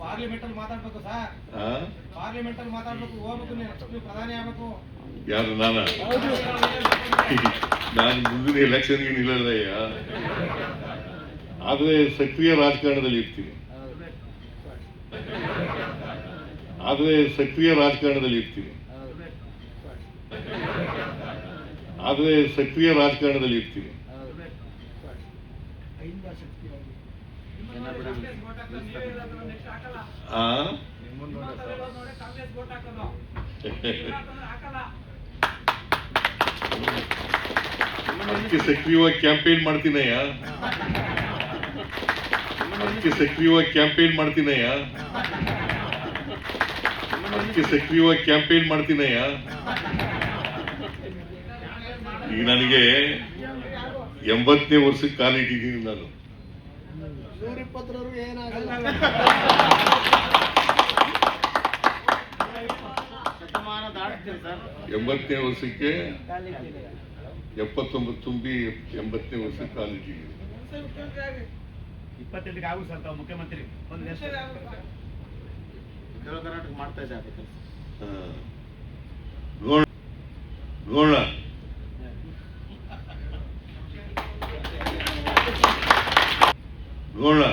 Parliament ಅಲ್ಲಿ ಮಾತಾಡ್ಬೇಕು sir, parliament ಅಲ್ಲಿ ಮಾತಾಡ್ಬೇಕು, ಹೋಗ್ಬೇಕು, ನೀವು ಪ್ರಧಾನಿ ಆಗ್ಬೇಕು. ಯಾರು ನಾನು ಮುಂದಿನ ಎಲೆಕ್ಷನ್ಗೆ ನಿಲ್ಲಲ್ಲಯ್ಯ, ಆದ್ರೆ ಸಕ್ರಿಯ ರಾಜಕಾರಣದಲ್ಲಿ ಇರ್ತೀನಿ, ಆದ್ರೆ ಸಕ್ರಿಯ ರಾಜಕಾರಣದಲ್ಲಿ ಇರ್ತೀನಿ, ಆದ್ರೆ ಸಕ್ರಿಯ ರಾಜಕಾರಣದಲ್ಲಿ ಇರ್ತೀನಿ. ಅದಕ್ಕೆ ಸಕ್ರಿಯವಾಗಿ ಕ್ಯಾಂಪೇನ್ ಮಾಡ್ತೀನಯ್ಯ, ಅದಕ್ಕೆ ಸಕ್ರಿಯವಾಗಿ ಕ್ಯಾಂಪೇನ್ ಮಾಡ್ತೀನಯ್ಯ, ಅದಕ್ಕೆ ಸಕ್ರಿಯವಾಗಿ ಕ್ಯಾಂಪೇನ್ ಮಾಡ್ತೀನಯ್ಯ. ಈಗ ನನಗೆ 80ನೇ ವರ್ಷಕ್ಕೆ ಕಾಲಿಟ್ಟಿದ್ದೀನಿ ನಾನು. 80ನೇ ವರ್ಷಕ್ಕೆ 79 ತುಂಬಿ 80ನೇ ವರ್ಷಕ್ಕೆ ಕಾಲಿಟ್ಟಿದ್ದೀನಿ. 28ಕ್ಕೆ ಆಗುದು ಸರ್ ತಾವು ಮುಖ್ಯಮಂತ್ರಿ ಕರ್ನಾಟಕ ಮಾಡ್ತಾ ಇದ್ದಾರೆ. ನೋಡೋಣ ನೋಡೋಣ